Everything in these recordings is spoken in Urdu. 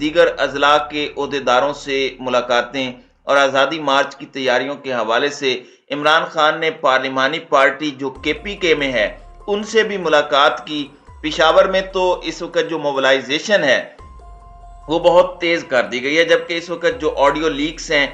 دیگر اضلاع کے عہدیداروں سے ملاقاتیں اور آزادی مارچ کی تیاریوں کے حوالے سے عمران خان نے پارلیمانی پارٹی جو کے پی کے میں ہے ان سے بھی ملاقات کی۔ پشاور میں تو اس وقت جو موبلائزیشن ہے وہ بہت تیز کر دی گئی ہے، جبکہ اس وقت جو آڈیو لیکس ہیں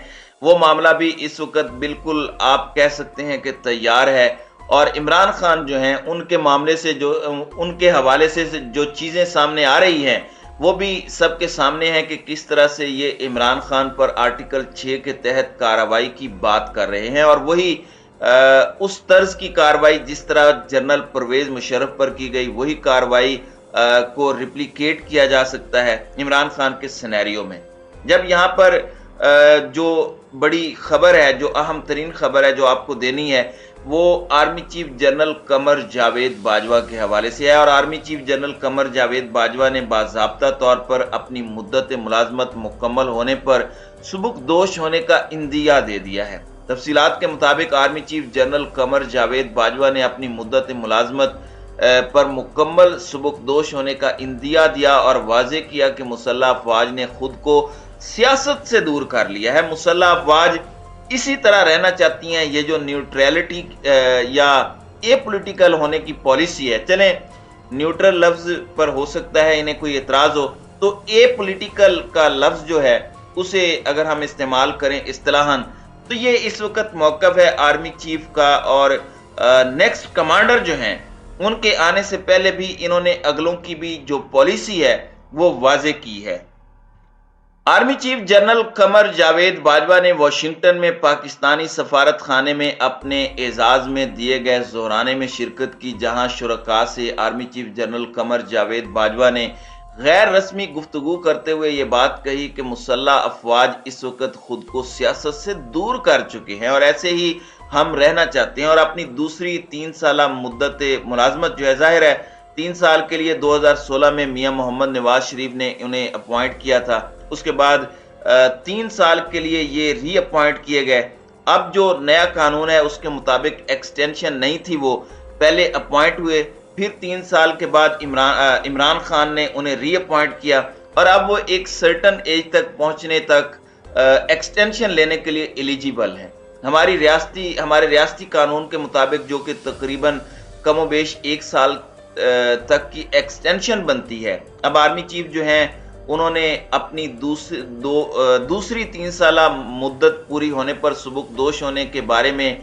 وہ معاملہ بھی اس وقت بالکل آپ کہہ سکتے ہیں کہ تیار ہے، اور عمران خان جو ہیں ان کے معاملے سے ان کے حوالے سے جو چیزیں سامنے آ رہی ہیں وہ بھی سب کے سامنے ہے کہ کس طرح سے یہ عمران خان پر آرٹیکل 6 کے تحت کارروائی کی بات کر رہے ہیں، اور وہی اس طرز کی کارروائی جس طرح جنرل پرویز مشرف پر کی گئی وہی کارروائی کو ریپلیکیٹ کیا جا سکتا ہے عمران خان کے سینیریو میں۔ جب یہاں پر جو بڑی خبر ہے، جو اہم ترین خبر ہے جو آپ کو دینی ہے، وہ army chief general Qamar Javed Bajwa کے حوالے سے ہے، اور army chief general Qamar Javed Bajwa نے باضابطہ طور پر اپنی مدت ملازمت مکمل ہونے پر سبکدوش ہونے کا اندیہ دے دیا ہے۔ تفصیلات کے مطابق army chief general Qamar Javed Bajwa نے اپنی مدت ملازمت پر مکمل سبکدوش ہونے کا اندیہ دیا اور واضح کیا کہ مسلح افواج نے خود کو سیاست سے دور کر لیا ہے۔ مسلح افواج اسی طرح رہنا چاہتی ہیں، یہ جو نیوٹریلٹی یا اے پولیٹیکل ہونے کی پالیسی ہے، چلیں نیوٹرل لفظ پر ہو سکتا ہے انہیں کوئی اعتراض ہو، تو اے پولیٹیکل کا لفظ جو ہے اسے اگر ہم استعمال کریں اصطلاحاً تو یہ اس وقت موقف ہے آرمی چیف کا، اور نیکسٹ کمانڈر جو ہیں ان کے آنے سے پہلے بھی انہوں نے اگلوں کی بھی جو پالیسی ہے وہ واضح کی ہے۔ Army chief general Qamar Javed Bajwa نے واشنگٹن میں پاکستانی سفارت خانے میں اپنے اعزاز میں دیے گئے ظہرانے میں شرکت کی، جہاں شرکاء سے army chief general Qamar Javed Bajwa نے غیر رسمی گفتگو کرتے ہوئے یہ بات کہی کہ مسلح افواج اس وقت خود کو سیاست سے دور کر چکے ہیں اور ایسے ہی ہم رہنا چاہتے ہیں، اور اپنی دوسری 3 سالہ مدت ملازمت جو ہے، ظاہر ہے 3 سال کے لیے 2016 میں میاں محمد نواز شریف نے انہیں اپوائنٹ کیا تھا، اس کے بعد 3 سال کے لیے یہ ری اپوائنٹ کیے گئے۔ اب جو نیا قانون ہے اس کے مطابق ایکسٹینشن نہیں تھی، وہ پہلے اپوائنٹ ہوئے، پھر 3 سال کے بعد عمران خان نے انہیں ری اپوائنٹ کیا، اور اب وہ ایک سرٹن ایج تک پہنچنے تک ایکسٹینشن لینے کے لیے ایلیجیبل ہیں۔ ہمارے ریاستی قانون کے مطابق جو کہ تقریباً کم و بیش 1 سال تک کی ایکسٹینشن بنتی ہے، اب آرمی چیف جو ہیں انہوں نے اپنی دوسری 3 سالہ مدت پوری ہونے پر سبکدوش ہونے کے بارے میں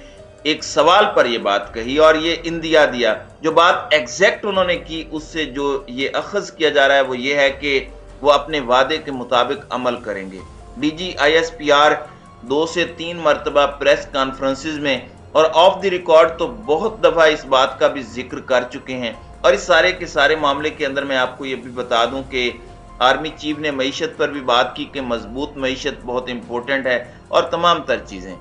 ایک سوال پر یہ بات کہی اور یہ اندیہ دیا۔ جو بات ایگزیکٹ انہوں نے کی اس سے جو یہ اخذ کیا جا رہا ہے وہ یہ ہے کہ وہ اپنے وعدے کے مطابق عمل کریں گے۔ D G I S P R 2 سے 3 مرتبہ پریس کانفرنسز میں اور آف دی ریکارڈ تو بہت دفعہ اس بات کا بھی ذکر کر چکے ہیں، اور اس سارے کے سارے معاملے کے اندر میں آپ کو یہ بھی بتا دوں کہ آرمی چیف نے معیشت پر بھی بات کی کہ مضبوط معیشت بہت امپورٹنٹ ہے اور تمام تر چیزیں۔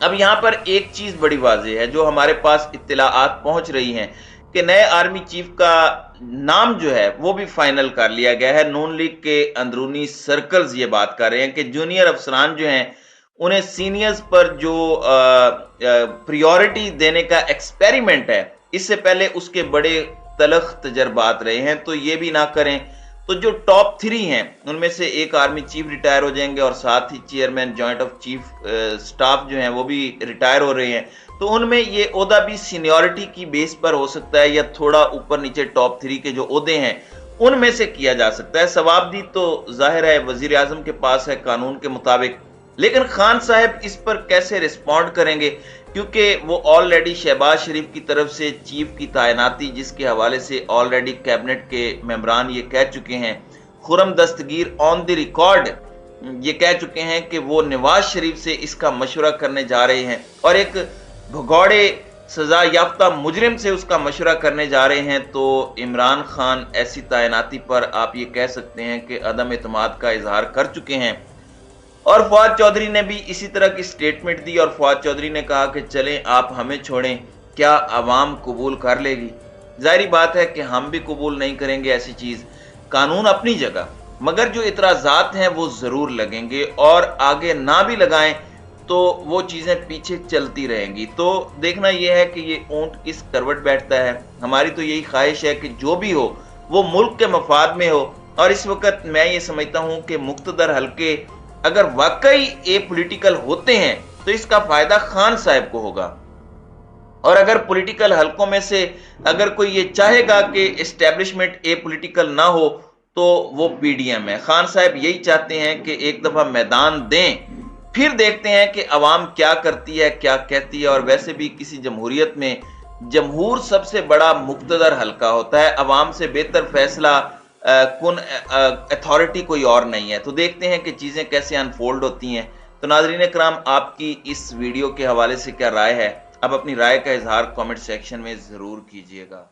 اب یہاں پر ایک چیز بڑی واضح ہے جو ہمارے پاس اطلاعات پہنچ رہی ہیں کہ نئے آرمی چیف کا نام جو ہے وہ بھی فائنل کر لیا گیا ہے۔ نون لیگ کے اندرونی سرکلز یہ بات کر رہے ہیں کہ جونیئر افسران جو ہیں انہیں سینئرز پر جو پریورٹی دینے کا ایکسپیریمنٹ ہے، اس سے پہلے اس کے بڑے تلخ تجربات رہے ہیں، تو یہ بھی نہ کریں۔ تو جو ٹاپ 3 ہیں ان میں سے ایک آرمی چیف ریٹائر ہو جائیں گے، اور ساتھ ہی chairman joint of chief staff جو ہیں وہ بھی ریٹائر ہو رہے ہیں، تو ان میں یہ عہدہ بھی سینیورٹی کی بیس پر ہو سکتا ہے، یا تھوڑا اوپر نیچے ٹاپ 3 کے جو عہدے ہیں ان میں سے کیا جا سکتا ہے۔ ثوابدید تو ظاہر ہے وزیر اعظم کے پاس ہے قانون کے مطابق، لیکن خان صاحب اس پر کیسے رسپونڈ کریں گے، کیونکہ وہ آلریڈی شہباز شریف کی طرف سے چیف کی تعیناتی جس کے حوالے سے آلریڈی کیبنٹ کے ممبران یہ کہہ چکے ہیں، خرم دستگیر آن دی ریکارڈ یہ کہہ چکے ہیں کہ وہ نواز شریف سے اس کا مشورہ کرنے جا رہے ہیں، اور ایک بھگوڑے سزا یافتہ مجرم سے اس کا مشورہ کرنے جا رہے ہیں، تو عمران خان ایسی تعیناتی پر آپ یہ کہہ سکتے ہیں کہ عدم اعتماد کا اظہار کر چکے ہیں۔ اور فواد چودھری نے بھی اسی طرح کی سٹیٹمنٹ دی، اور فواد چودھری نے کہا کہ چلیں آپ ہمیں چھوڑیں، کیا عوام قبول کر لے گی؟ ظاہری بات ہے کہ ہم بھی قبول نہیں کریں گے ایسی چیز، قانون اپنی جگہ، مگر جو اعتراضات ہیں وہ ضرور لگیں گے، اور آگے نہ بھی لگائیں تو وہ چیزیں پیچھے چلتی رہیں گی۔ تو دیکھنا یہ ہے کہ یہ اونٹ کس کروٹ بیٹھتا ہے۔ ہماری تو یہی خواہش ہے کہ جو بھی ہو وہ ملک کے مفاد میں ہو، اور اس وقت میں یہ سمجھتا ہوں کہ مقتدر حلقے اگر واقعی اے پولیٹیکل ہوتے ہیں تو اس کا فائدہ خان صاحب کو ہوگا، اور اگر پولیٹیکل حلقوں میں سے اگر کوئی یہ چاہے گا کہ اسٹیبلشمنٹ اے پولیٹیکل نہ ہو تو وہ پی ڈی ایم ہے۔ خان صاحب یہی چاہتے ہیں کہ ایک دفعہ میدان دیں، پھر دیکھتے ہیں کہ عوام کیا کرتی ہے کیا کہتی ہے، اور ویسے بھی کسی جمہوریت میں جمہور سب سے بڑا مقتدر حلقہ ہوتا ہے، عوام سے بہتر فیصلہ کن اتھارٹی کوئی اور نہیں ہے۔ تو دیکھتے ہیں کہ چیزیں کیسے انفولڈ ہوتی ہیں۔ تو ناظرین کرام، آپ کی اس ویڈیو کے حوالے سے کیا رائے ہے؟ اب اپنی رائے کا اظہار کامنٹ سیکشن میں ضرور کیجیے گا۔